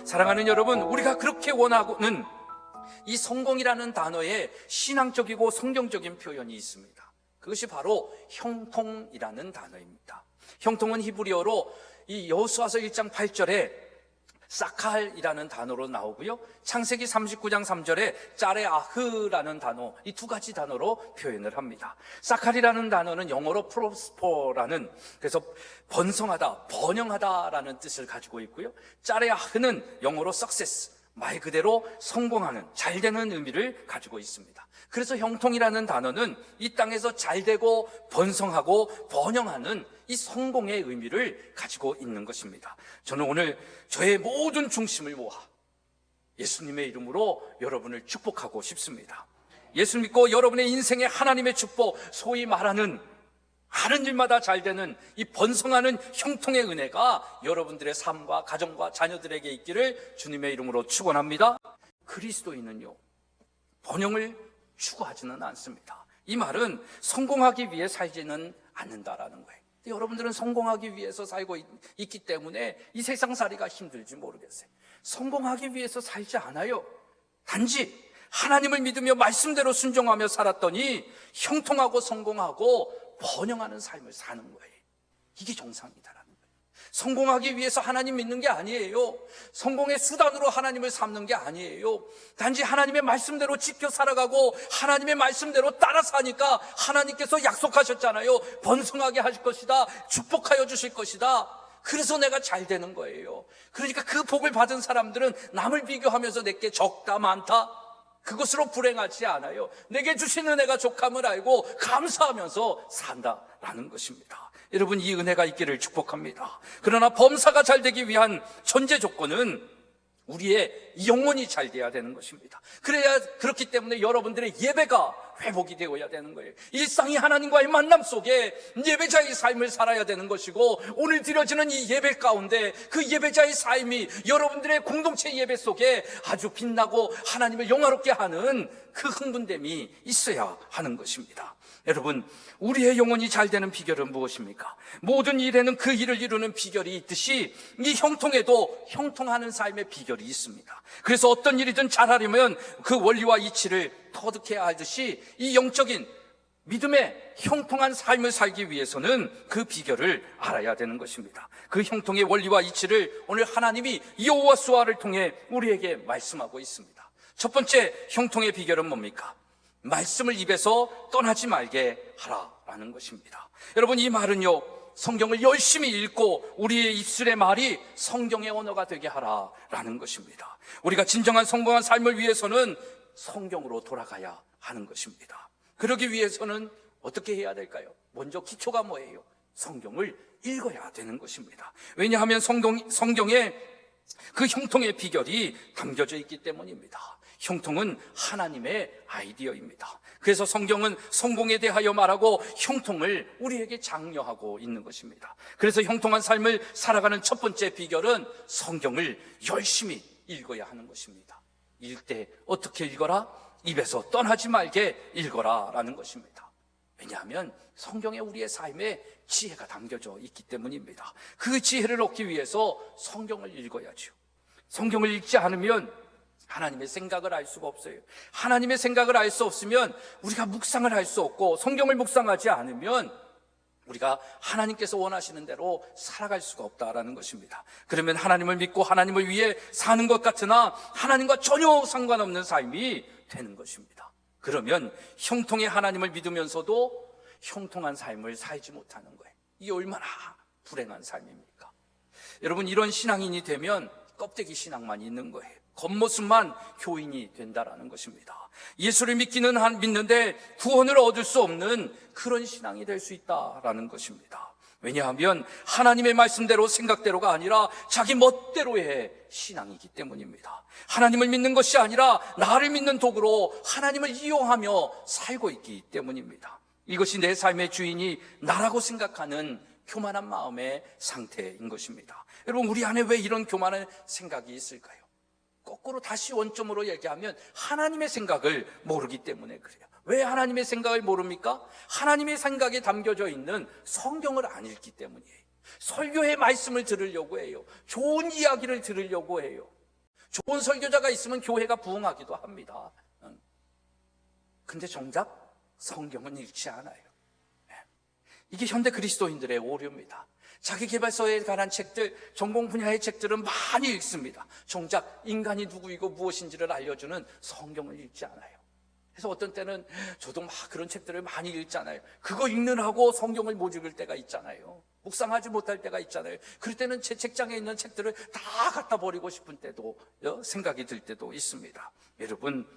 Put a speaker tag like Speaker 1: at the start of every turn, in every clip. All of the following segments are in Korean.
Speaker 1: 사랑하는 여러분, 우리가 그렇게 원하고는 이 성공이라는 단어에 신앙적이고 성경적인 표현이 있습니다. 그것이 바로 형통이라는 단어입니다. 형통은 히브리어로 이 여호수아서 1장 8절에 사칼이라는 단어로 나오고요, 창세기 39장 3절에 짜레아흐라는 단어, 이 두 가지 단어로 표현을 합니다. 사칼이라는 단어는 영어로 프로스퍼라는, 그래서 번성하다, 번영하다라는 뜻을 가지고 있고요, 짜레아흐는 영어로 success, 말 그대로 성공하는, 잘되는 의미를 가지고 있습니다. 그래서 형통이라는 단어는 이 땅에서 잘되고 번성하고 번영하는 이 성공의 의미를 가지고 있는 것입니다. 저는 오늘 저의 모든 중심을 모아 예수님의 이름으로 여러분을 축복하고 싶습니다. 예수 믿고 여러분의 인생에 하나님의 축복, 소위 말하는 하는 일마다 잘 되는 이 번성하는 형통의 은혜가 여러분들의 삶과 가정과 자녀들에게 있기를 주님의 이름으로 축원합니다. 그리스도인은요, 번영을 추구하지는 않습니다. 이 말은 성공하기 위해 살지는 않는다라는 거예요. 여러분들은 성공하기 위해서 살고 있기 때문에 이 세상살이가 힘들지 모르겠어요. 성공하기 위해서 살지 않아요. 단지 하나님을 믿으며 말씀대로 순종하며 살았더니 형통하고 성공하고 번영하는 삶을 사는 거예요. 이게 정상이다라는 거예요. 성공하기 위해서 하나님 믿는 게 아니에요. 성공의 수단으로 하나님을 삼는 게 아니에요. 단지 하나님의 말씀대로 지켜 살아가고 하나님의 말씀대로 따라 사니까 하나님께서 약속하셨잖아요. 번성하게 하실 것이다, 축복하여 주실 것이다. 그래서 내가 잘 되는 거예요. 그러니까 그 복을 받은 사람들은 남을 비교하면서 내게 적다 많다 그것으로 불행하지 않아요. 내게 주신 은혜가 족함을 알고 감사하면서 산다라는 것입니다. 여러분, 이 은혜가 있기를 축복합니다. 그러나 범사가 잘 되기 위한 전제 조건은 우리의 영혼이 잘 돼야 되는 것입니다. 그렇기 때문에 여러분들의 예배가 회복이 되어야 되는 거예요. 일상이 하나님과의 만남 속에 예배자의 삶을 살아야 되는 것이고, 오늘 드려지는 이 예배 가운데 그 예배자의 삶이 여러분들의 공동체 예배 속에 아주 빛나고 하나님을 영화롭게 하는 그 흥분됨이 있어야 하는 것입니다. 여러분, 우리의 영혼이 잘 되는 비결은 무엇입니까? 모든 일에는 그 일을 이루는 비결이 있듯이 이 형통에도 형통하는 삶의 비결이 있습니다. 그래서 어떤 일이든 잘하려면 그 원리와 이치를 터득해야 하듯이 이 영적인 믿음의 형통한 삶을 살기 위해서는 그 비결을 알아야 되는 것입니다. 그 형통의 원리와 이치를 오늘 하나님이 여호수아를 통해 우리에게 말씀하고 있습니다. 첫 번째 형통의 비결은 뭡니까? 말씀을 입에서 떠나지 말게 하라라는 것입니다. 여러분, 이 말은요, 성경을 열심히 읽고 우리의 입술의 말이 성경의 언어가 되게 하라라는 것입니다. 우리가 진정한 성공한 삶을 위해서는 성경으로 돌아가야 하는 것입니다. 그러기 위해서는 어떻게 해야 될까요? 먼저 기초가 뭐예요? 성경을 읽어야 되는 것입니다. 왜냐하면 성경에 그 형통의 비결이 담겨져 있기 때문입니다. 형통은 하나님의 아이디어입니다. 그래서 성경은 성공에 대하여 말하고 형통을 우리에게 장려하고 있는 것입니다. 그래서 형통한 삶을 살아가는 첫 번째 비결은 성경을 열심히 읽어야 하는 것입니다. 읽을 때 어떻게 읽어라? 입에서 떠나지 말게 읽어라 라는 것입니다. 왜냐하면 성경에 우리의 삶에 지혜가 담겨져 있기 때문입니다. 그 지혜를 얻기 위해서 성경을 읽어야죠. 성경을 읽지 않으면 하나님의 생각을 알 수가 없어요. 하나님의 생각을 알 수 없으면 우리가 묵상을 할 수 없고, 성경을 묵상하지 않으면 우리가 하나님께서 원하시는 대로 살아갈 수가 없다라는 것입니다. 그러면 하나님을 믿고 하나님을 위해 사는 것 같으나 하나님과 전혀 상관없는 삶이 되는 것입니다. 그러면 형통의 하나님을 믿으면서도 형통한 삶을 살지 못하는 거예요. 이게 얼마나 불행한 삶입니까? 여러분, 이런 신앙인이 되면 껍데기 신앙만 있는 거예요. 겉모습만 교인이 된다라는 것입니다. 예수를 믿는데 구원을 얻을 수 없는 그런 신앙이 될 수 있다라는 것입니다. 왜냐하면 하나님의 말씀대로 생각대로가 아니라 자기 멋대로의 신앙이기 때문입니다. 하나님을 믿는 것이 아니라 나를 믿는 도구로 하나님을 이용하며 살고 있기 때문입니다. 이것이 내 삶의 주인이 나라고 생각하는 교만한 마음의 상태인 것입니다. 여러분, 우리 안에 왜 이런 교만한 생각이 있을까요? 거꾸로 다시 원점으로 얘기하면 하나님의 생각을 모르기 때문에 그래요. 왜 하나님의 생각을 모릅니까? 하나님의 생각에 담겨져 있는 성경을 안 읽기 때문이에요. 설교의 말씀을 들으려고 해요. 좋은 이야기를 들으려고 해요. 좋은 설교자가 있으면 교회가 부흥하기도 합니다. 근데 정작 성경은 읽지 않아요. 이게 현대 그리스도인들의 오류입니다. 자기계발서에 관한 책들, 전공 분야의 책들은 많이 읽습니다. 정작 인간이 누구이고 무엇인지를 알려주는 성경을 읽지 않아요. 그래서 어떤 때는 저도 막 그런 책들을 많이 읽잖아요. 그거 읽느라고 성경을 못 읽을 때가 있잖아요. 묵상하지 못할 때가 있잖아요. 그럴 때는 제 책장에 있는 책들을 다 갖다 버리고 싶은 때도, 생각이 들 때도 있습니다. 여러분,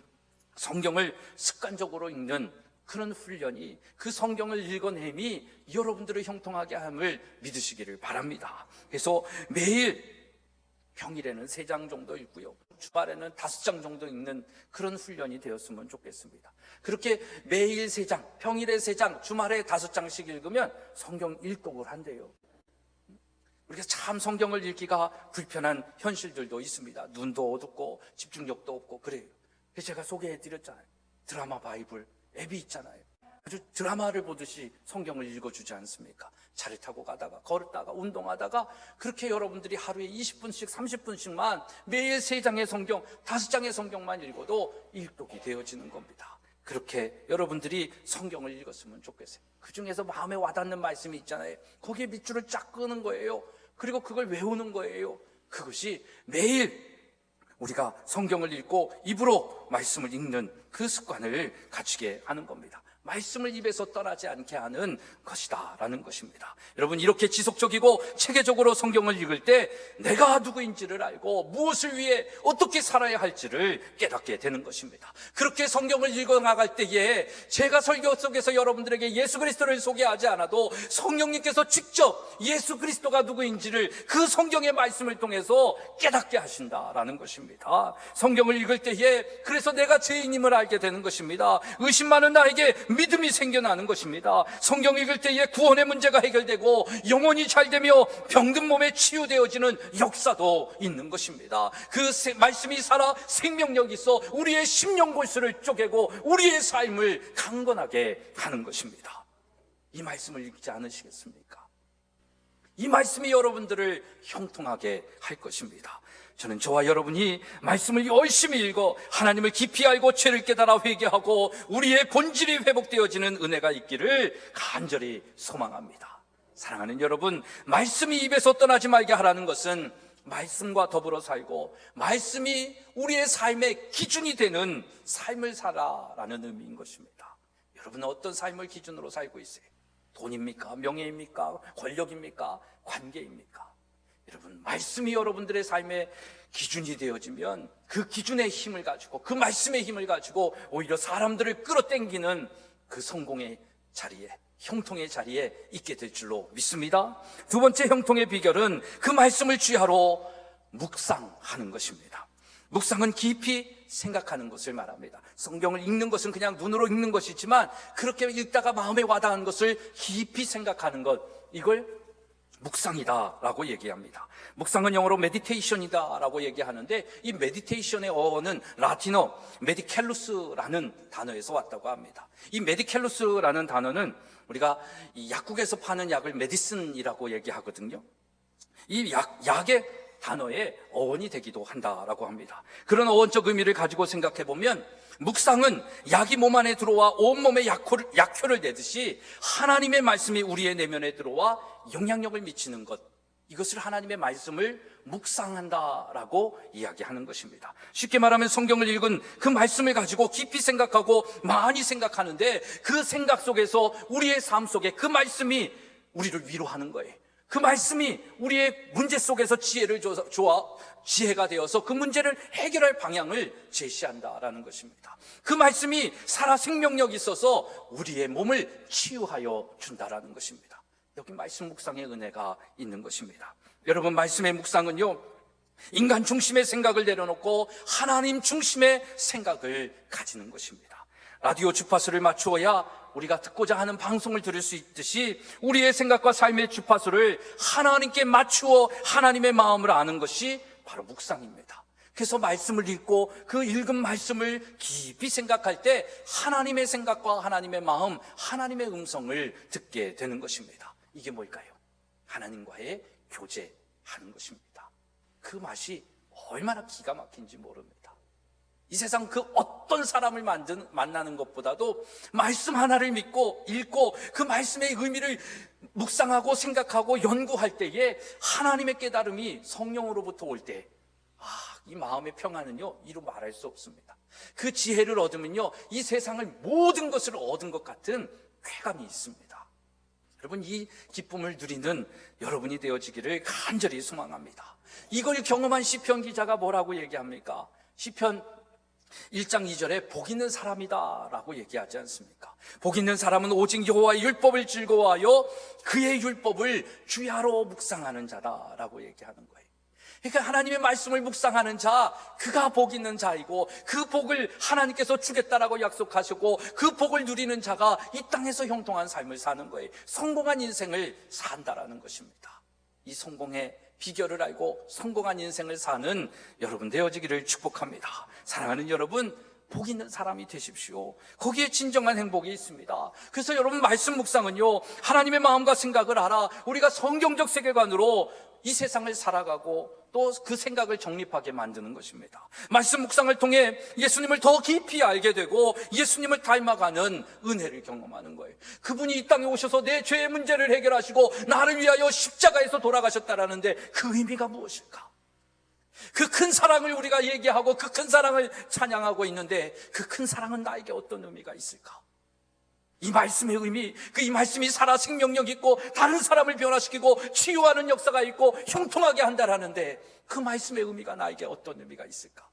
Speaker 1: 성경을 습관적으로 읽는 그런 훈련이, 그 성경을 읽어냄이 여러분들을 형통하게 함을 믿으시기를 바랍니다. 그래서 매일 평일에는 3장 정도 읽고요, 주말에는 5장 정도 읽는 그런 훈련이 되었으면 좋겠습니다. 그렇게 매일 3장, 평일에 3장, 주말에 5장씩 읽으면 성경 일독을 한대요. 우리가 참 성경을 읽기가 불편한 현실들도 있습니다. 눈도 어둡고 집중력도 없고 그래요. 그래서 제가 소개해드렸잖아요. 드라마 바이블 앱이 있잖아요. 아주 드라마를 보듯이 성경을 읽어주지 않습니까? 차를 타고 가다가, 걸었다가, 운동하다가, 그렇게 여러분들이 하루에 20분씩 30분씩만 매일 3장의 성경, 5장의 성경만 읽어도 일독이 되어지는 겁니다. 그렇게 여러분들이 성경을 읽었으면 좋겠어요. 그 중에서 마음에 와닿는 말씀이 있잖아요. 거기에 밑줄을 쫙 끄는 거예요. 그리고 그걸 외우는 거예요. 그것이 매일 우리가 성경을 읽고 입으로 말씀을 읽는 그 습관을 갖추게 하는 겁니다. 말씀을 입에서 떠나지 않게 하는 것이다 라는 것입니다. 여러분, 이렇게 지속적이고 체계적으로 성경을 읽을 때 내가 누구인지를 알고 무엇을 위해 어떻게 살아야 할지를 깨닫게 되는 것입니다. 그렇게 성경을 읽어나갈 때에 제가 설교 속에서 여러분들에게 예수 그리스도를 소개하지 않아도 성령님께서 직접 예수 그리스도가 누구인지를 그 성경의 말씀을 통해서 깨닫게 하신다라는 것입니다. 성경을 읽을 때에 그래서 내가 죄인임을 알게 되는 것입니다. 의심 많은 나에게 믿음이 생겨나는 것입니다. 성경 읽을 때에 구원의 문제가 해결되고 영혼이 잘되며 병든 몸에 치유되어지는 역사도 있는 것입니다. 그 말씀이 살아 생명력이 있어 우리의 심령 골수를 쪼개고 우리의 삶을 강건하게 하는 것입니다. 이 말씀을 읽지 않으시겠습니까? 이 말씀이 여러분들을 형통하게 할 것입니다. 저는 저와 여러분이 말씀을 열심히 읽어 하나님을 깊이 알고 죄를 깨달아 회개하고 우리의 본질이 회복되어지는 은혜가 있기를 간절히 소망합니다. 사랑하는 여러분, 말씀이 입에서 떠나지 말게 하라는 것은 말씀과 더불어 살고 말씀이 우리의 삶의 기준이 되는 삶을 살아라는 의미인 것입니다. 여러분은 어떤 삶을 기준으로 살고 있어요? 돈입니까? 명예입니까? 권력입니까? 관계입니까? 여러분, 말씀이 여러분들의 삶의 기준이 되어지면 그 기준의 힘을 가지고, 그 말씀의 힘을 가지고 오히려 사람들을 끌어당기는 그 성공의 자리에, 형통의 자리에 있게 될 줄로 믿습니다. 두 번째 형통의 비결은 그 말씀을 쥐하러 묵상하는 것입니다. 묵상은 깊이 생각하는 것을 말합니다. 성경을 읽는 것은 그냥 눈으로 읽는 것이지만 그렇게 읽다가 마음에 와닿은 것을 깊이 생각하는 것, 이걸 묵상이다라고 얘기합니다. 묵상은 영어로 메디테이션이다라고 얘기하는데 이 메디테이션의 어원은 라틴어 메디켈루스라는 단어에서 왔다고 합니다. 이 메디켈루스라는 단어는 우리가 이 약국에서 파는 약을 메디슨이라고 얘기하거든요. 이 약의 단어의 어원이 되기도 한다라고 합니다. 그런 어원적 의미를 가지고 생각해 보면 묵상은 약이 몸 안에 들어와 온몸에 약효를 내듯이 하나님의 말씀이 우리의 내면에 들어와 영향력을 미치는 것, 이것을 하나님의 말씀을 묵상한다라고 이야기하는 것입니다. 쉽게 말하면 성경을 읽은 그 말씀을 가지고 깊이 생각하고 많이 생각하는데 그 생각 속에서 우리의 삶 속에 그 말씀이 우리를 위로하는 거예요. 그 말씀이 우리의 문제 속에서 지혜가 되어서 그 문제를 해결할 방향을 제시한다라는 것입니다. 그 말씀이 살아 생명력이 있어서 우리의 몸을 치유하여 준다라는 것입니다. 여기 말씀 묵상의 은혜가 있는 것입니다. 여러분, 말씀의 묵상은요, 인간 중심의 생각을 내려놓고 하나님 중심의 생각을 가지는 것입니다. 라디오 주파수를 맞추어야 우리가 듣고자 하는 방송을 들을 수 있듯이 우리의 생각과 삶의 주파수를 하나님께 맞추어 하나님의 마음을 아는 것이 바로 묵상입니다. 그래서 말씀을 읽고 그 읽은 말씀을 깊이 생각할 때 하나님의 생각과 하나님의 마음, 하나님의 음성을 듣게 되는 것입니다. 이게 뭘까요? 하나님과의 교제하는 것입니다. 그 맛이 얼마나 기가 막힌지 모릅니다. 이 세상 그 어떤 사람을 만나는 것보다도 말씀 하나를 믿고 읽고 그 말씀의 의미를 묵상하고 생각하고 연구할 때에 하나님의 깨달음이 성령으로부터 올 때, 이 마음의 평안은요, 이루 말할 수 없습니다. 그 지혜를 얻으면요, 이 세상을 모든 것을 얻은 것 같은 쾌감이 있습니다. 여러분, 이 기쁨을 누리는 여러분이 되어지기를 간절히 소망합니다. 이걸 경험한 시편 기자가 뭐라고 얘기합니까? 시편 1장 2절에 복 있는 사람이다 라고 얘기하지 않습니까? 복 있는 사람은 오직 여호와의 율법을 즐거워하여 그의 율법을 주야로 묵상하는 자다 라고 얘기하는 거예요. 그러니까 하나님의 말씀을 묵상하는 자, 그가 복 있는 자이고 그 복을 하나님께서 주겠다라고 약속하시고 그 복을 누리는 자가 이 땅에서 형통한 삶을 사는 거예요. 성공한 인생을 산다라는 것입니다. 이 성공의 비결을 알고 성공한 인생을 사는 여러분 되어지기를 축복합니다. 사랑하는 여러분, 복 있는 사람이 되십시오. 거기에 진정한 행복이 있습니다. 그래서 여러분, 말씀 묵상은요, 하나님의 마음과 생각을 알아 우리가 성경적 세계관으로 이 세상을 살아가고 또 그 생각을 정립하게 만드는 것입니다. 말씀 묵상을 통해 예수님을 더 깊이 알게 되고 예수님을 닮아가는 은혜를 경험하는 거예요. 그분이 이 땅에 오셔서 내 죄의 문제를 해결하시고 나를 위하여 십자가에서 돌아가셨다라는데 그 의미가 무엇일까? 그 큰 사랑을 우리가 얘기하고 그 큰 사랑을 찬양하고 있는데 그 큰 사랑은 나에게 어떤 의미가 있을까? 이 말씀의 의미, 이 말씀이 살아 생명력 있고 다른 사람을 변화시키고 치유하는 역사가 있고 형통하게 한다라는데 그 말씀의 의미가 나에게 어떤 의미가 있을까?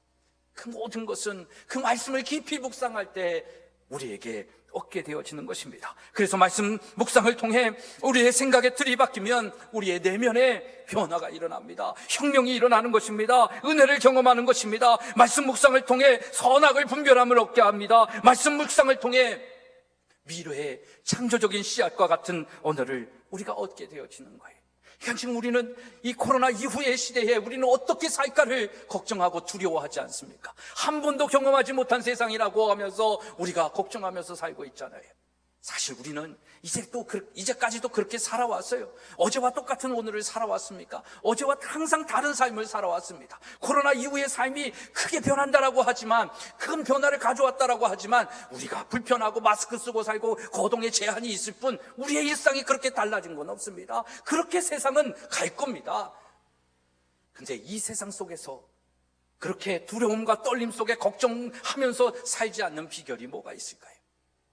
Speaker 1: 그 모든 것은 그 말씀을 깊이 묵상할 때 우리에게 얻게 되어지는 것입니다. 그래서 말씀 묵상을 통해 우리의 생각의 틀이 바뀌면 우리의 내면에 변화가 일어납니다. 혁명이 일어나는 것입니다. 은혜를 경험하는 것입니다. 말씀 묵상을 통해 선악을 분별함을 얻게 합니다. 말씀 묵상을 통해 미래의 창조적인 씨앗과 같은 언어를 우리가 얻게 되어지는 거예요. 그러니까 지금 우리는 이 코로나 이후의 시대에 우리는 어떻게 살까를 걱정하고 두려워하지 않습니까? 한 번도 경험하지 못한 세상이라고 하면서 우리가 걱정하면서 살고 있잖아요. 사실 우리는 이제까지도 그렇게 살아왔어요. 어제와 똑같은 오늘을 살아왔습니까? 어제와 항상 다른 삶을 살아왔습니다. 코로나 이후의 삶이 크게 변한다라고 하지만, 큰 변화를 가져왔다라고 하지만 우리가 불편하고 마스크 쓰고 살고 거동에 제한이 있을 뿐 우리의 일상이 그렇게 달라진 건 없습니다. 그렇게 세상은 갈 겁니다. 근데 이 세상 속에서 그렇게 두려움과 떨림 속에 걱정하면서 살지 않는 비결이 뭐가 있을까요?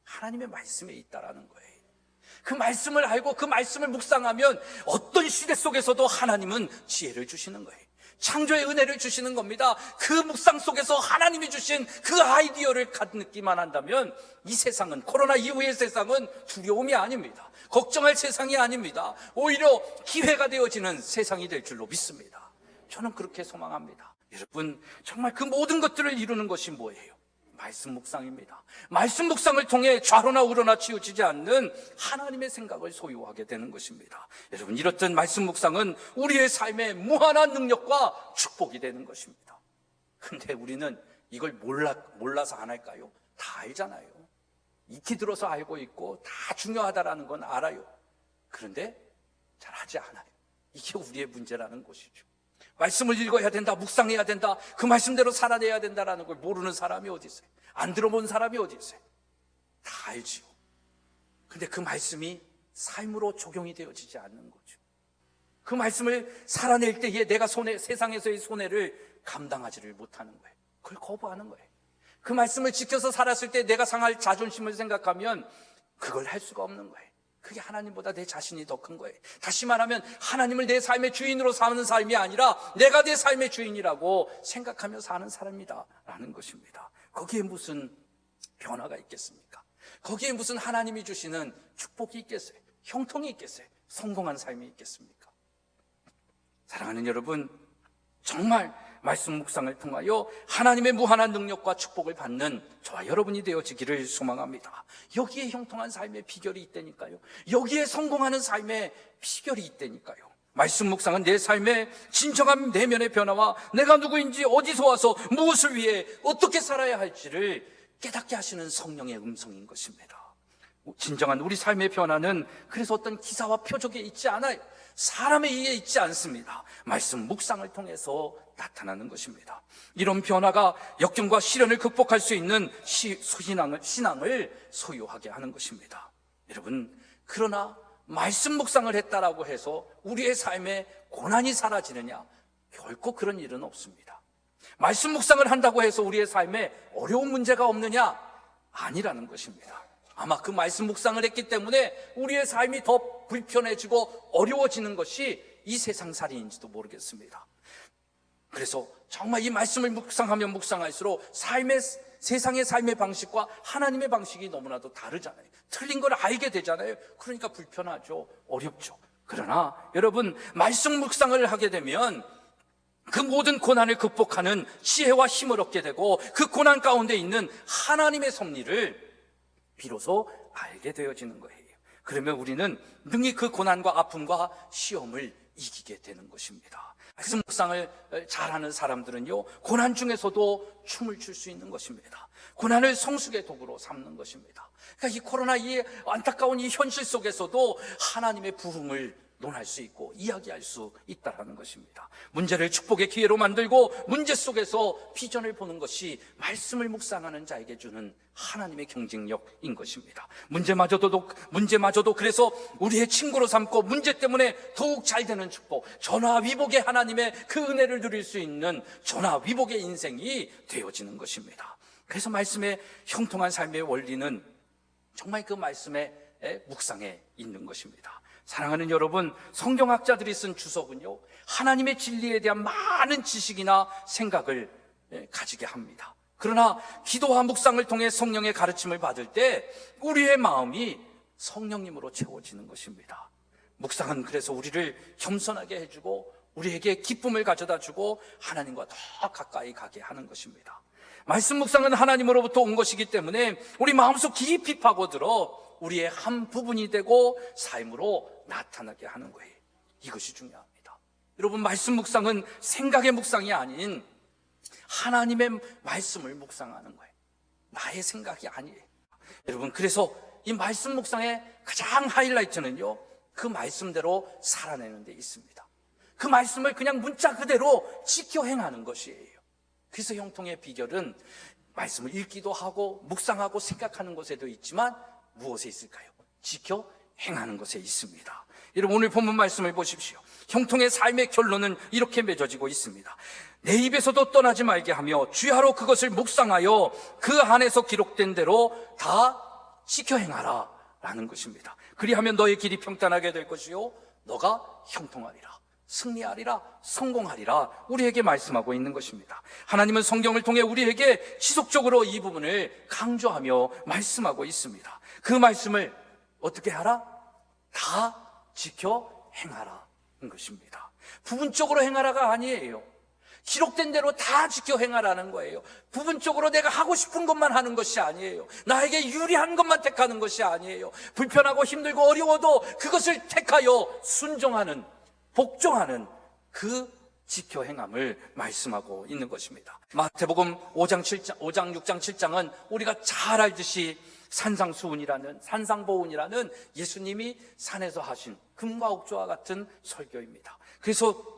Speaker 1: 하나님의 말씀에 있다라는 거예요. 그 말씀을 알고 그 말씀을 묵상하면 어떤 시대 속에서도 하나님은 지혜를 주시는 거예요. 창조의 은혜를 주시는 겁니다. 그 묵상 속에서 하나님이 주신 그 아이디어를 느끼만 한다면 이 세상은, 코로나 이후의 세상은 두려움이 아닙니다. 걱정할 세상이 아닙니다. 오히려 기회가 되어지는 세상이 될 줄로 믿습니다. 저는 그렇게 소망합니다. 여러분, 정말 그 모든 것들을 이루는 것이 뭐예요? 말씀 묵상입니다. 말씀 묵상을 통해 좌로나 우로나 치우치지 않는 하나님의 생각을 소유하게 되는 것입니다. 여러분, 이렇듯 말씀 묵상은 우리의 삶에 무한한 능력과 축복이 되는 것입니다. 근데 우리는 이걸 몰라서 안 할까요? 다 알잖아요. 익히 들어서 알고 있고 다 중요하다라는 건 알아요. 그런데 잘 하지 않아요. 이게 우리의 문제라는 것이죠. 말씀을 읽어야 된다, 묵상해야 된다, 그 말씀대로 살아내야 된다라는 걸 모르는 사람이 어디 있어요? 안 들어본 사람이 어디 있어요? 다 알지요. 근데 그 말씀이 삶으로 적용이 되어지지 않는 거죠. 그 말씀을 살아낼 때에 내가 세상에서의 손해를 감당하지를 못하는 거예요. 그걸 거부하는 거예요. 그 말씀을 지켜서 살았을 때 내가 상할 자존심을 생각하면 그걸 할 수가 없는 거예요. 그게 하나님보다 내 자신이 더 큰 거예요. 다시 말하면 하나님을 내 삶의 주인으로 사는 삶이 아니라 내가 내 삶의 주인이라고 생각하며 사는 사람이다 라는 것입니다. 거기에 무슨 변화가 있겠습니까? 거기에 무슨 하나님이 주시는 축복이 있겠어요? 형통이 있겠어요? 성공한 삶이 있겠습니까? 사랑하는 여러분, 정말 말씀 묵상을 통하여 하나님의 무한한 능력과 축복을 받는 저와 여러분이 되어지기를 소망합니다. 여기에 형통한 삶의 비결이 있다니까요. 여기에 성공하는 삶의 비결이 있다니까요. 말씀 묵상은 내 삶의 진정한 내면의 변화와 내가 누구인지, 어디서 와서 무엇을 위해 어떻게 살아야 할지를 깨닫게 하시는 성령의 음성인 것입니다. 진정한 우리 삶의 변화는 그래서 어떤 기사와 표적에 있지 않아요. 사람의 이에 있지 않습니다. 말씀 묵상을 통해서 나타나는 것입니다. 이런 변화가 역경과 시련을 극복할 수 있는 신앙을 소유하게 하는 것입니다. 여러분, 그러나 말씀 묵상을 했다라고 해서 우리의 삶에 고난이 사라지느냐? 결코 그런 일은 없습니다. 말씀 묵상을 한다고 해서 우리의 삶에 어려운 문제가 없느냐? 아니라는 것입니다. 아마 그 말씀 묵상을 했기 때문에 우리의 삶이 더 불편해지고 어려워지는 것이 이 세상살이인지도 모르겠습니다. 그래서 정말 이 말씀을 묵상하면 묵상할수록 세상의 삶의 방식과 하나님의 방식이 너무나도 다르잖아요. 틀린 걸 알게 되잖아요. 그러니까 불편하죠. 어렵죠. 그러나 여러분, 말씀 묵상을 하게 되면 그 모든 고난을 극복하는 지혜와 힘을 얻게 되고 그 고난 가운데 있는 하나님의 섭리를 비로소 알게 되어지는 거예요. 그러면 우리는 능히 그 고난과 아픔과 시험을 이기게 되는 것입니다. 말씀 묵상을 잘하는 사람들은요, 고난 중에서도 춤을 출 수 있는 것입니다. 고난을 성숙의 도구로 삼는 것입니다. 그러니까 이 코로나 이 안타까운 이 현실 속에서도 하나님의 부흥을 논할 수 있고 이야기할 수 있다는 것입니다. 문제를 축복의 기회로 만들고 문제 속에서 비전을 보는 것이 말씀을 묵상하는 자에게 주는 하나님의 경쟁력인 것입니다. 문제마저도 그래서 우리의 친구로 삼고 문제 때문에 더욱 잘 되는 축복, 전화위복의 하나님의 그 은혜를 누릴 수 있는 전화위복의 인생이 되어지는 것입니다. 그래서 말씀의 형통한 삶의 원리는 정말 그 말씀의 묵상에 있는 것입니다. 사랑하는 여러분, 성경학자들이 쓴 주석은요, 하나님의 진리에 대한 많은 지식이나 생각을 가지게 합니다. 그러나 기도와 묵상을 통해 성령의 가르침을 받을 때 우리의 마음이 성령님으로 채워지는 것입니다. 묵상은 그래서 우리를 겸손하게 해주고 우리에게 기쁨을 가져다 주고 하나님과 더 가까이 가게 하는 것입니다. 말씀 묵상은 하나님으로부터 온 것이기 때문에 우리 마음속 깊이 파고들어 우리의 한 부분이 되고 삶으로 나타나게 하는 거예요. 이것이 중요합니다. 여러분, 말씀 묵상은 생각의 묵상이 아닌 하나님의 말씀을 묵상하는 거예요. 나의 생각이 아니에요. 여러분, 그래서 이 말씀 묵상의 가장 하이라이트는요, 그 말씀대로 살아내는 데 있습니다. 그 말씀을 그냥 문자 그대로 지켜 행하는 것이에요. 그래서 형통의 비결은 말씀을 읽기도 하고 묵상하고 생각하는 것에도 있지만 무엇에 있을까요? 지켜 행하는 것에 있습니다. 여러분, 오늘 본문 말씀을 보십시오. 형통의 삶의 결론은 이렇게 맺어지고 있습니다. 내 입에서도 떠나지 말게 하며 주야로 그것을 묵상하여 그 안에서 기록된 대로 다 지켜 행하라 라는 것입니다. 그리하면 너의 길이 평탄하게 될 것이요 너가 형통하리라, 승리하리라, 성공하리라 우리에게 말씀하고 있는 것입니다. 하나님은 성경을 통해 우리에게 지속적으로 이 부분을 강조하며 말씀하고 있습니다. 그 말씀을 어떻게 하라? 다 지켜 행하라는 것입니다. 부분적으로 행하라가 아니에요. 기록된 대로 다 지켜 행하라는 거예요. 부분적으로 내가 하고 싶은 것만 하는 것이 아니에요. 나에게 유리한 것만 택하는 것이 아니에요. 불편하고 힘들고 어려워도 그것을 택하여 순종하는, 복종하는 그 지켜 행함을 말씀하고 있는 것입니다. 마태복음 5장 6장 7장은 우리가 잘 알듯이 산상보훈이라는 예수님이 산에서 하신 금과 옥조와 같은 설교입니다. 그래서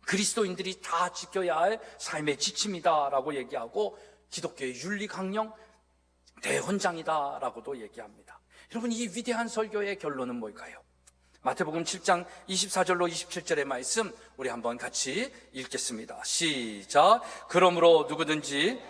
Speaker 1: 그리스도인들이 다 지켜야 할 삶의 지침이다라고 얘기하고 기독교의 윤리 강령 대헌장이다라고도 얘기합니다. 여러분, 이 위대한 설교의 결론은 뭘까요? 마태복음 7장 24절로 27절의 말씀 우리 한번 같이 읽겠습니다. 시작. 그러므로 누구든지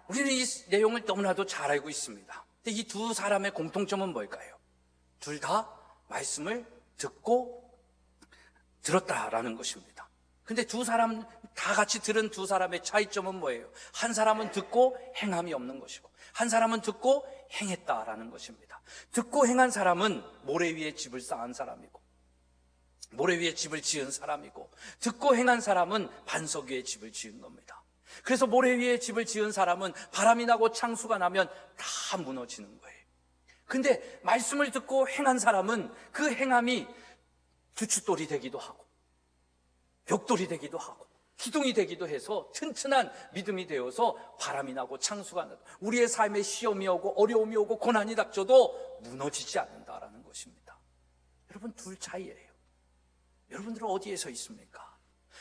Speaker 1: 우리는 이 내용을 너무나도 잘 알고 있습니다. 근데 이 두 사람의 공통점은 뭘까요? 둘 다 말씀을 듣고 들었다라는 것입니다. 근데 두 사람 다 같이 들은 두 사람의 차이점은 뭐예요? 한 사람은 듣고 행함이 없는 것이고 한 사람은 듣고 행했다라는 것입니다. 듣고 행한 사람은 모래 위에 집을 쌓은 사람이고 모래 위에 집을 지은 사람이고, 듣고 행한 사람은 반석 위에 집을 지은 겁니다. 그래서 모래 위에 집을 지은 사람은 바람이 나고 창수가 나면 다 무너지는 거예요. 근데 말씀을 듣고 행한 사람은 그 행함이 주춧돌이 되기도 하고 벽돌이 되기도 하고 기둥이 되기도 해서 튼튼한 믿음이 되어서 바람이 나고 창수가 나도 우리의 삶에 시험이 오고 어려움이 오고 고난이 닥쳐도 무너지지 않는다라는 것입니다. 여러분, 둘 차이예요. 여러분들은 어디에 서 있습니까?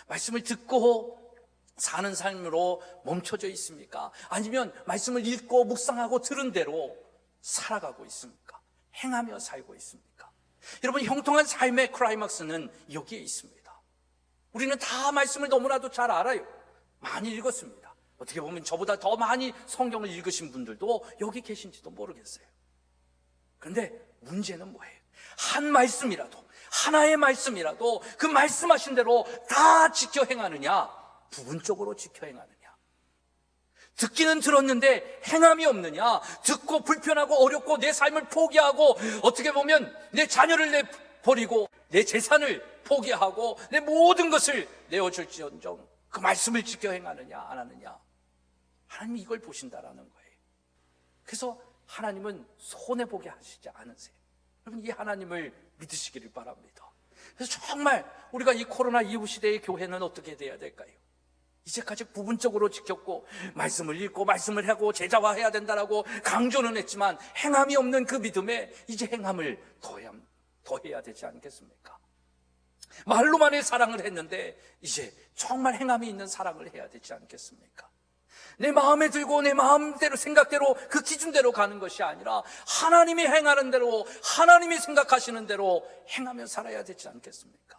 Speaker 1: 말씀을 듣고 사는 삶으로 멈춰져 있습니까? 아니면 말씀을 읽고 묵상하고 들은 대로 살아가고 있습니까? 행하며 살고 있습니까? 여러분, 형통한 삶의 클라이막스는 여기에 있습니다. 우리는 다 말씀을 너무나도 잘 알아요. 많이 읽었습니다. 어떻게 보면 저보다 더 많이 성경을 읽으신 분들도 여기 계신지도 모르겠어요. 그런데 문제는 뭐예요? 한 말씀이라도, 하나의 말씀이라도 그 말씀하신 대로 다 지켜 행하느냐, 부분적으로 지켜 행하느냐. 듣기는 들었는데 행함이 없느냐, 듣고 불편하고 어렵고 내 삶을 포기하고 어떻게 보면 내 자녀를 내버리고 내 재산을 포기하고 내 모든 것을 내어줄지언정 그 말씀을 지켜 행하느냐 안 하느냐. 하나님이 이걸 보신다라는 거예요. 그래서 하나님은 손해보게 하시지 않으세요. 여러분, 이 하나님을 믿으시기를 바랍니다. 그래서 정말 우리가 이 코로나 이후 시대의 교회는 어떻게 돼야 될까요? 이제까지 부분적으로 지켰고 말씀을 읽고 말씀을 하고 제자화해야 된다라고 강조는 했지만 행함이 없는 그 믿음에 이제 행함을 더해야 되지 않겠습니까? 말로만의 사랑을 했는데 이제 정말 행함이 있는 사랑을 해야 되지 않겠습니까? 내 마음에 들고 내 마음대로 생각대로 그 기준대로 가는 것이 아니라 하나님이 행하는 대로 하나님이 생각하시는 대로 행하며 살아야 되지 않겠습니까?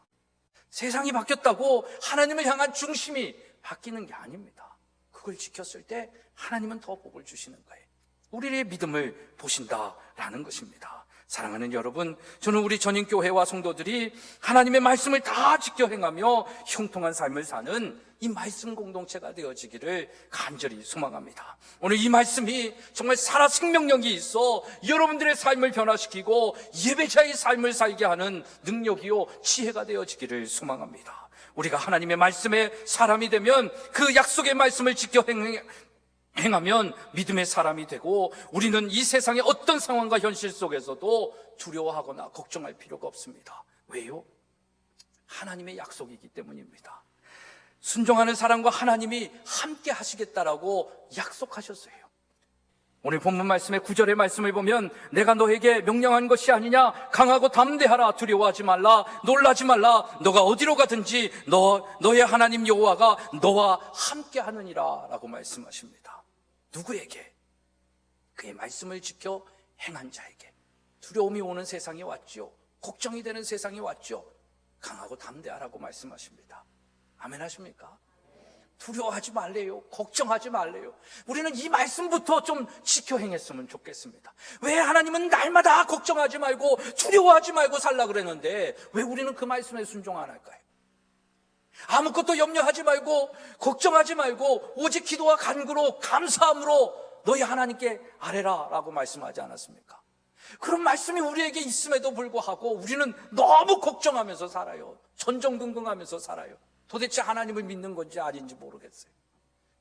Speaker 1: 세상이 바뀌었다고 하나님을 향한 중심이 바뀌는 게 아닙니다. 그걸 지켰을 때 하나님은 더 복을 주시는 거예요. 우리의 믿음을 보신다라는 것입니다. 사랑하는 여러분, 저는 우리 전인교회와 성도들이 하나님의 말씀을 다 지켜 행하며 형통한 삶을 사는 이 말씀 공동체가 되어지기를 간절히 소망합니다. 오늘 이 말씀이 정말 살아 생명력이 있어 여러분들의 삶을 변화시키고 예배자의 삶을 살게 하는 능력이요 지혜가 되어지기를 소망합니다. 우리가 하나님의 말씀의 사람이 되면 그 약속의 말씀을 지켜 행하면 믿음의 사람이 되고 우리는 이 세상의 어떤 상황과 현실 속에서도 두려워하거나 걱정할 필요가 없습니다. 왜요? 하나님의 약속이기 때문입니다. 순종하는 사람과 하나님이 함께 하시겠다라고 약속하셨어요. 오늘 본문 말씀의 9절의 말씀을 보면 내가 너에게 명령한 것이 아니냐, 강하고 담대하라, 두려워하지 말라, 놀라지 말라, 너가 어디로 가든지 너의 하나님 여호와가 너와 함께 하느니라 라고 말씀하십니다. 누구에게? 그의 말씀을 지켜 행한 자에게. 두려움이 오는 세상이 왔죠. 걱정이 되는 세상이 왔죠. 강하고 담대하라고 말씀하십니다. 아멘 하십니까? 두려워하지 말래요. 걱정하지 말래요. 우리는 이 말씀부터 좀 지켜 행했으면 좋겠습니다. 왜 하나님은 날마다 걱정하지 말고 두려워하지 말고 살라 그랬는데 왜 우리는 그 말씀에 순종 안 할까요? 아무것도 염려하지 말고 걱정하지 말고 오직 기도와 간구로 감사함으로 너희 하나님께 아뢰라 라고 말씀하지 않았습니까? 그런 말씀이 우리에게 있음에도 불구하고 우리는 너무 걱정하면서 살아요. 전전긍긍하면서 살아요. 도대체 하나님을 믿는 건지 아닌지 모르겠어요.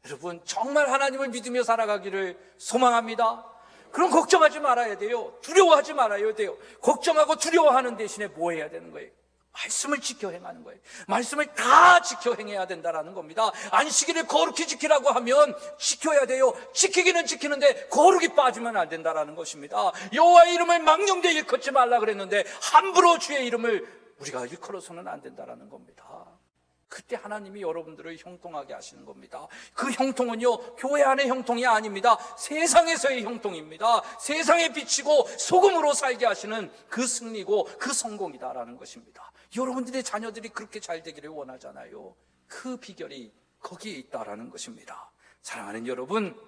Speaker 1: 여러분, 정말 하나님을 믿으며 살아가기를 소망합니다. 그럼 걱정하지 말아야 돼요. 두려워하지 말아야 돼요. 걱정하고 두려워하는 대신에 뭐 해야 되는 거예요? 말씀을 지켜 행하는 거예요. 말씀을 다 지켜 행해야 된다는 겁니다. 안식일을 거룩히 지키라고 하면 지켜야 돼요. 지키기는 지키는데 거룩이 빠지면 안 된다는 것입니다. 여호와의 이름을 망령되이 일컫지 말라 그랬는데 함부로 주의 이름을 우리가 일컬어서는 안 된다는 겁니다. 그때 하나님이 여러분들을 형통하게 하시는 겁니다. 그 형통은요, 교회 안의 형통이 아닙니다. 세상에서의 형통입니다. 세상에 비치고 소금으로 살게 하시는 그 승리고 그 성공이다라는 것입니다. 여러분들의 자녀들이 그렇게 잘 되기를 원하잖아요. 그 비결이 거기에 있다라는 것입니다. 사랑하는 여러분,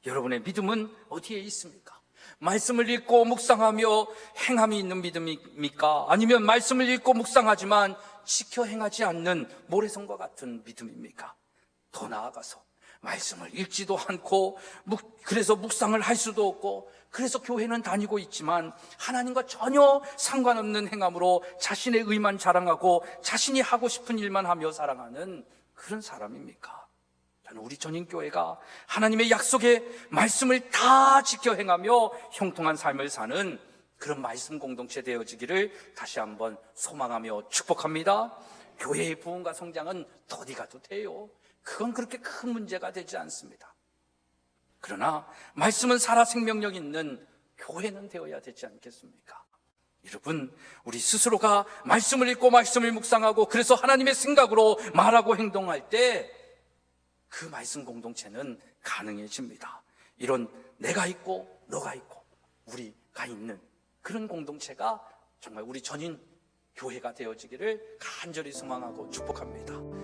Speaker 1: 여러분의 믿음은 어디에 있습니까? 말씀을 읽고 묵상하며 행함이 있는 믿음입니까? 아니면 말씀을 읽고 묵상하지만 지켜 행하지 않는 모래성과 같은 믿음입니까? 더 나아가서 말씀을 읽지도 않고 그래서 묵상을 할 수도 없고 그래서 교회는 다니고 있지만 하나님과 전혀 상관없는 행함으로 자신의 의만 자랑하고 자신이 하고 싶은 일만 하며 살아가는 그런 사람입니까? 저는 우리 전인교회가 하나님의 약속의 말씀을 다 지켜 행하며 형통한 삶을 사는 그런 말씀 공동체 되어지기를 다시 한번 소망하며 축복합니다. 교회의 부흥과 성장은 어디 가도 돼요. 그건 그렇게 큰 문제가 되지 않습니다. 그러나 말씀은 살아 생명력 있는 교회는 되어야 되지 않겠습니까? 여러분, 우리 스스로가 말씀을 읽고 말씀을 묵상하고 그래서 하나님의 생각으로 말하고 행동할 때 그 말씀 공동체는 가능해집니다. 이런 내가 있고 너가 있고 우리가 있는 그런 공동체가 정말 우리 전인 교회가 되어지기를 간절히 소망하고 축복합니다.